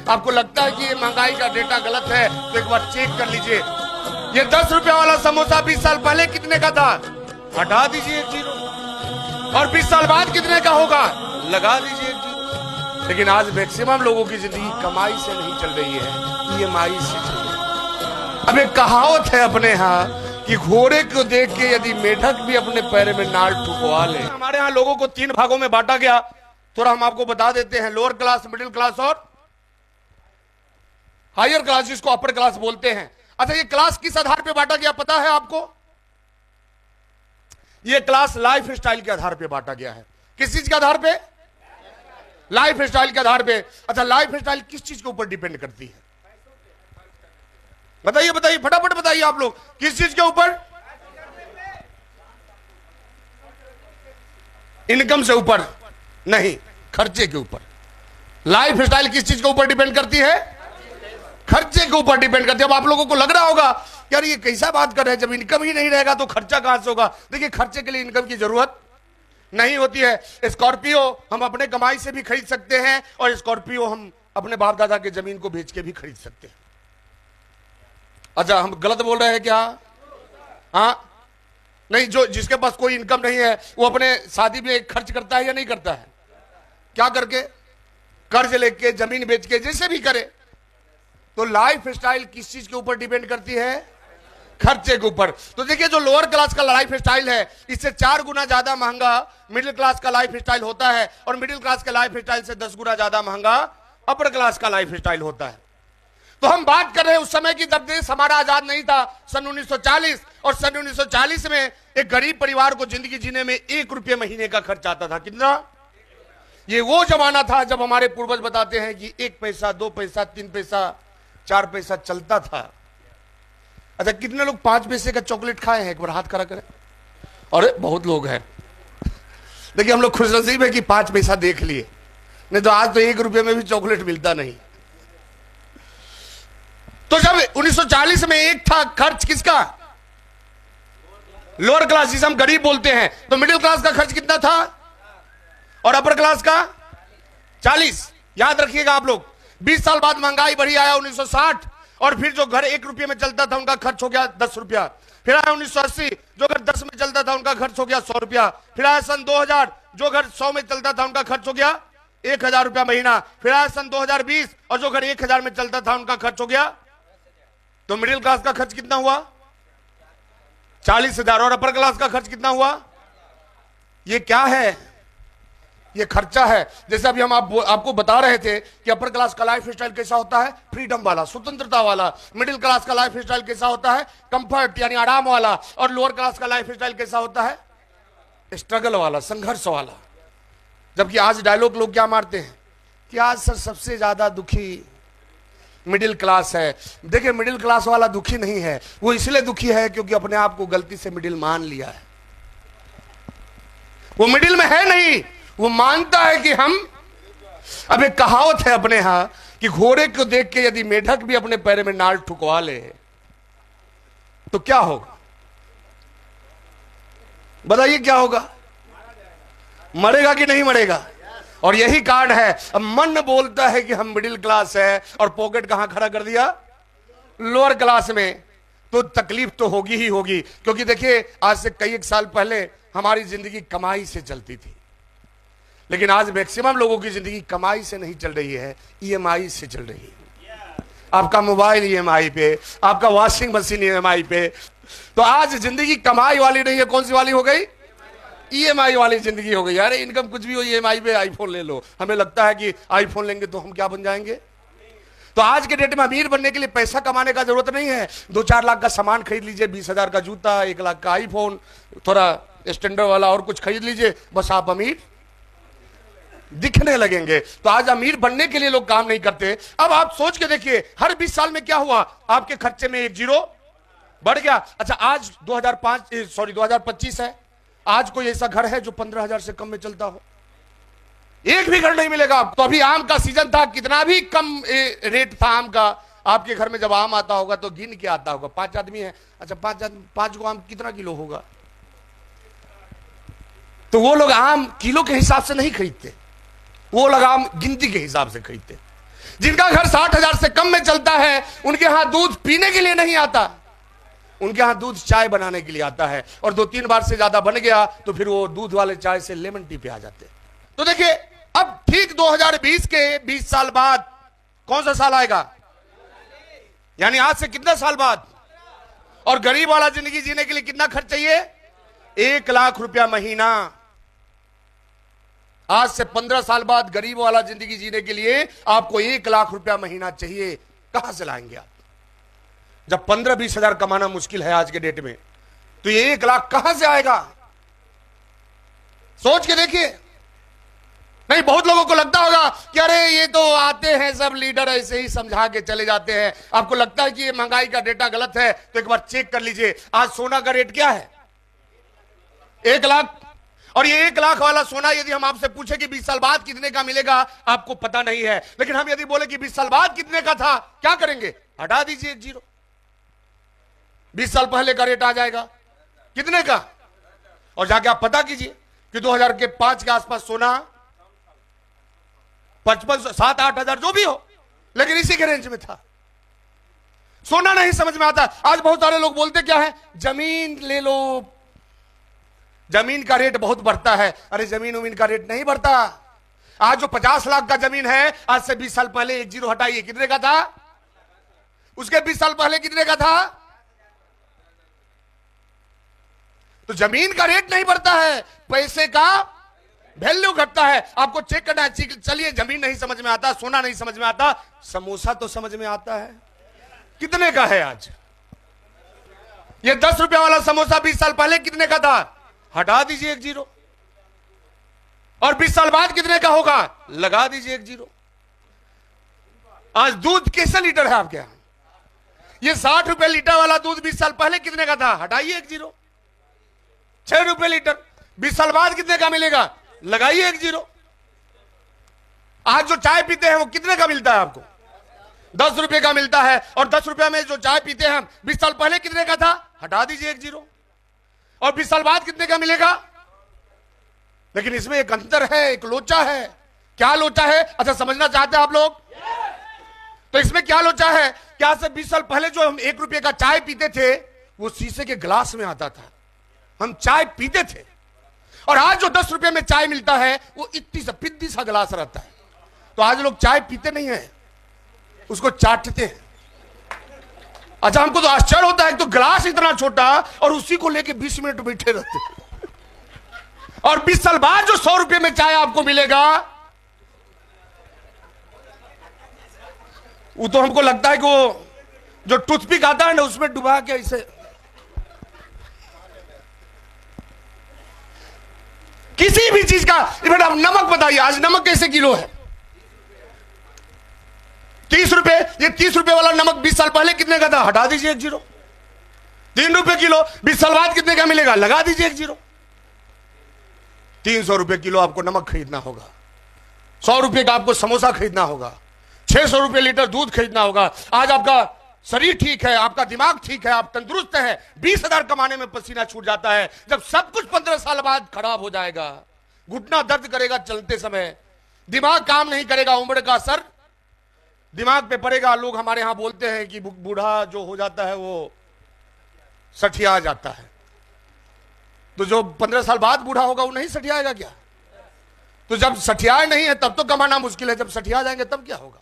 आपको लगता है कि ये महंगाई का डेटा गलत है तो एक बार चेक कर लीजिए। ये 10 रुपया वाला समोसा 20 साल पहले कितने का था? हटा दीजिए एक जीरो। और 20 साल बाद कितने का होगा? लगा दीजिए एक जीरो। लेकिन आज मैक्सिमम लोगों की जिंदगी कमाई से नहीं चल रही है, ईएमआई से चल रही है। अब एक कहावत है अपने यहाँ कि घोड़े को देख के यदि मेढक भी अपने पैर में नाल ठुकवा ले। हमारे यहाँ लोगों को 3 भागों में बांटा गया, थोड़ा हम आपको बता देते हैं। लोअर क्लास, मिडिल क्लास और हायर क्लास, जिसको अपर क्लास बोलते हैं। अच्छा, ये क्लास किस आधार पे बांटा गया पता है आपको? ये क्लास लाइफ स्टाइल के आधार पे बांटा गया है। किस चीज के आधार पे? लाइफ स्टाइल के आधार पे। अच्छा, लाइफ स्टाइल किस चीज के ऊपर डिपेंड करती है? बताइए बताइए, फटाफट बताइए आप लोग, किस चीज के ऊपर? इनकम से ऊपर नहीं, खर्चे के ऊपर। लाइफ स्टाइल किस चीज के ऊपर डिपेंड करती है? खर्चे के ऊपर डिपेंड करती है। अब आप लोगों को लग रहा होगा यार ये कैसा बात कर रहे हैं, जब इनकम ही नहीं रहेगा तो खर्चा कहां से होगा? देखिए, खर्चे के लिए इनकम की जरूरत नहीं होती है। स्कॉर्पियो हम अपने कमाई से भी खरीद सकते हैं और स्कॉर्पियो हम अपने बाप दादा के जमीन को बेच के भी खरीद सकते हैं। अच्छा, हम गलत बोल रहे हैं क्या? हाँ नहीं, जो जिसके पास कोई इनकम नहीं है वो अपने शादी में खर्च करता है या नहीं करता है? क्या करके? कर्ज लेके, जमीन बेच के, जैसे भी करे। तो लाइफ स्टाइल किस चीज के ऊपर डिपेंड करती है? खर्चे के ऊपर। तो देखिए, जो लोअर क्लास का लाइफ स्टाइल है इससे 4 गुना ज्यादा महंगा मिडिल क्लास का लाइफ स्टाइल होता है, और मिडिल क्लास के लाइफ स्टाइल से 10 गुना ज्यादा महंगा अपर क्लास का लाइफ स्टाइल होता है। तो हम बात कर रहे हैं उस समय की, जब देश हमारा आजाद नहीं था, सन 1940। और सन 1940 में एक गरीब परिवार को जिंदगी जीने में 1 रुपये महीने का खर्च आता था। कितना? ये वो जमाना था जब हमारे पूर्वज बताते हैं कि 1 पैसा, 2 पैसा, 3 पैसा, 4 पैसा चलता था। अच्छा, कितने लोग 5 पैसे का चॉकलेट खाए हैं? एक बार हाथ खड़ा करें। अरे बहुत लोग हैं। देखिए, हम लोग खुशनसीब है कि 5 पैसा देख लिए, नहीं तो आज तो 1 रुपये में भी चॉकलेट मिलता नहीं। तो जब 1940 में एक था खर्च किसका? लोअर क्लास, जिसे हम गरीब बोलते हैं। तो मिडिल क्लास का खर्च कितना था और अपर क्लास का 40। याद रखिएगा आप लोग। 20 साल बाद महंगाई बढ़ी, आया 1960, और फिर जो घर 1 रुपये में चलता था उनका खर्च हो गया 10 रुपया। फिर आया 1980, जो घर 10 में चलता था उनका खर्च हो गया 100 रुपया। फिर आया सन 2000, जो घर 100 में चलता था उनका खर्च हो गया 1000 रुपया महीना। फिर आया सन 2020, और जो घर 1000 में चलता था उनका खर्च हो गया। तो मिडिल क्लास का खर्च कितना हुआ? 40,000। और अपर क्लास का खर्च कितना हुआ? ये क्या है? ये खर्चा है। जैसे अभी हम आपको बता रहे थे कि अपर क्लास का लाइफ स्टाइल कैसा होता है? फ्रीडम वाला, स्वतंत्रता वाला। मिडिल क्लास का लाइफ स्टाइल कैसा होता है? कंफर्ट यानी आराम वाला। और लोअर क्लास का लाइफ स्टाइल कैसा होता है? स्ट्रगल वाला, संघर्ष वाला। जबकि आज डायलॉग लोग क्या मारते हैं कि आज सर सबसे ज्यादा दुखी मिडिल क्लास है। देखिए, मिडिल क्लास वाला दुखी नहीं है, वो इसलिए दुखी है क्योंकि अपने आप को गलती से मिडिल मान लिया है। वो मिडिल में है नहीं, वो मानता है कि हम। अब एक कहावत है अपने यहां कि घोड़े को देख के यदि मेढक भी अपने पैर में नाल ठुकवा ले तो क्या होगा? बताइए क्या होगा? मरेगा कि नहीं मरेगा? और यही कारण है, अब मन बोलता है कि हम मिडिल क्लास है और पॉकेट कहां खड़ा कर दिया? लोअर क्लास में। तो तकलीफ तो होगी ही होगी, क्योंकि देखिए, आज से कई एक साल पहले हमारी जिंदगी कमाई से चलती थी, लेकिन आज मैक्सिमम लोगों की जिंदगी कमाई से नहीं चल रही है, ईएमआई से चल रही है। आपका मोबाइल ईएमआई पे, आपका वॉशिंग मशीन ईएमआई पे। तो आज जिंदगी कमाई वाली नहीं है, कौन सी वाली हो गई? ईएमआई वाली जिंदगी हो गई। यार इनकम कुछ भी हो, ईएमआई पे आईफोन ले लो। हमें लगता है कि आईफोन लेंगे तो हम क्या बन जाएंगे। तो आज के डेट में अमीर बनने के लिए पैसा कमाने का जरूरत नहीं है। 2-4 लाख का सामान खरीद लीजिए, 20,000 का जूता, 1 लाख का आईफोन, थोड़ा स्टैंडर्ड वाला और कुछ खरीद लीजिए, बस आप अमीर दिखने लगेंगे। तो आज अमीर बनने के लिए लोग काम नहीं करते। अब आप सोच के देखिए, हर 20 साल में क्या हुआ? आपके खर्चे में 1 जीरो बढ़ गया। अच्छा, आज 2025 है। आज कोई ऐसा घर है जो 15,000 से कम में चलता हो? एक भी घर नहीं मिलेगा आपको। तो अभी आम का सीजन था, कितना भी कम रेट था आम का। आपके घर में जब आम आता होगा तो गिन के आता होगा। 5 आदमी है, अच्छा 5 को आम कितना किलो होगा? तो वो लोग आम किलो के हिसाब से नहीं खरीदते, वो लोग आम गिनती के हिसाब से खरीदते। जिनका घर 60,000 से कम में चलता है, उनके यहां दूध पीने के लिए नहीं आता, उनके यहां दूध चाय बनाने के लिए आता है। और 2-3 बार से ज्यादा बन गया तो फिर वो दूध वाले चाय से लेमन टी पे आ जाते हैं। तो देखिए, अब ठीक 2020 के 20 साल बाद कौन सा साल आएगा, यानी आज से कितने साल बाद, और गरीब वाला जिंदगी जीने के लिए कितना खर्च चाहिए, 1 लाख रुपया महीना। आज से 15 साल बाद गरीब वाला जिंदगी जीने के लिए आपको 1 लाख रुपया महीना चाहिए। कहां से लाएंगे आप? जब 15-20 हजार कमाना मुश्किल है आज के डेट में, तो ये 1 लाख कहां से आएगा? सोच के देखिए। नहीं, बहुत लोगों को लगता होगा कि अरे ये तो आते हैं सब लीडर ऐसे ही समझा के चले जाते हैं। आपको लगता है कि ये महंगाई का डेटा गलत है, तो एक बार चेक कर लीजिए। आज सोना का रेट क्या है? 1 लाख। और ये 1 लाख वाला सोना यदि हम आपसे पूछे कि 20 साल बाद कितने का मिलेगा, आपको पता नहीं है। लेकिन हम यदि बोले कि 20 साल बाद कितने का था, क्या करेंगे? हटा दीजिए 1 जीरो। 20 साल पहले का रेट आ जाएगा कितने का, और जाके आप पता कीजिए कि 2005 के आसपास सोना 55-7-8 हजार जो भी हो, लेकिन इसी के रेंज में था। सोना नहीं समझ में आता। आज बहुत सारे लोग बोलते क्या है, जमीन ले लो, जमीन का रेट बहुत बढ़ता है। अरे जमीन उमीन का रेट नहीं बढ़ता। आज जो 50 लाख का जमीन है, आज से 20 साल पहले 1 जीरो हटाइए, कितने का था? उसके 20 साल पहले कितने का था? तो जमीन का रेट नहीं बढ़ता है, पैसे का वैल्यू घटता है। आपको चेक करना है। चलिए, जमीन नहीं समझ में आता, सोना नहीं समझ में आता, समोसा तो समझ में आता है। कितने का है आज? ये 10 रुपया वाला समोसा 20 साल पहले कितने का था? हटा दीजिए 1 जीरो। और 20 साल बाद कितने का होगा? लगा दीजिए 1 जीरो। आज दूध कैसे लीटर है आपके यहां? ये 60 रुपए लीटर वाला दूध 20 साल पहले कितने का था? हटाइए 1 जीरो। 6 रुपए लीटर। 20 साल बाद कितने का मिलेगा? लगाइए 1 जीरो। आज जो चाय पीते हैं वो कितने का मिलता है आपको? 10 रुपए का मिलता है। और 10 रुपए में जो चाय पीते हैं हम, 20 साल पहले कितने का था? हटा दीजिए 1 जीरो। और 20 साल बाद कितने का मिलेगा? लेकिन इसमें एक अंतर है, एक लोचा है। क्या लोचा है? अच्छा, समझना चाहते हैं आप लोग? तो इसमें क्या लोचा है? क्या से 20 साल पहले जो हम 1 रुपए का चाय पीते थे, वो शीशे के गिलास में आता था, हम चाय पीते थे। और आज जो 10 रुपए में चाय मिलता है, वो इतनी सा पिद्दी सा गिलास रहता है। तो आज लोग चाय पीते नहीं है, उसको चाटते हैं। अच्छा, हमको तो आश्चर्य होता है, तो गिलास इतना छोटा और उसी को लेके 20 मिनट बैठे रहते हैं। और 20 साल बाद जो 100 रुपए में चाय आपको मिलेगा, वो तो हमको लगता है कि वो जो टूथपिक आता है ना, उसमें डुबा के ऐसे। किसी भी चीज का, इवन आप नमक बताइए, आज नमक कैसे किलो है? 30 रुपए। ये 30 रुपए वाला नमक 20 साल पहले कितने का था? हटा दीजिए 1 जीरो। 3 रुपए किलो। 20 साल बाद कितने का मिलेगा? लगा दीजिए 1 जीरो। 300 रुपए किलो आपको नमक खरीदना होगा। 100 रुपए का आपको समोसा खरीदना होगा। 600 रुपए लीटर दूध खरीदना होगा। आज आपका शरीर ठीक है, आपका दिमाग ठीक है, आप तंदुरुस्त है, 20,000 कमाने में पसीना छूट जाता है। जब सब कुछ 15 साल बाद खराब हो जाएगा, घुटना दर्द करेगा चलते समय, दिमाग काम नहीं करेगा, उम्र का असर दिमाग पे पड़ेगा। लोग हमारे यहां बोलते हैं कि बूढ़ा जो हो जाता है वो सठिया जाता है। तो जो 15 साल बाद बूढ़ा होगा वो नहीं सठियाएगा क्या? तो जब सठियाए नहीं है तब तो कमाना मुश्किल है, जब सठिया जाएंगे तब क्या होगा?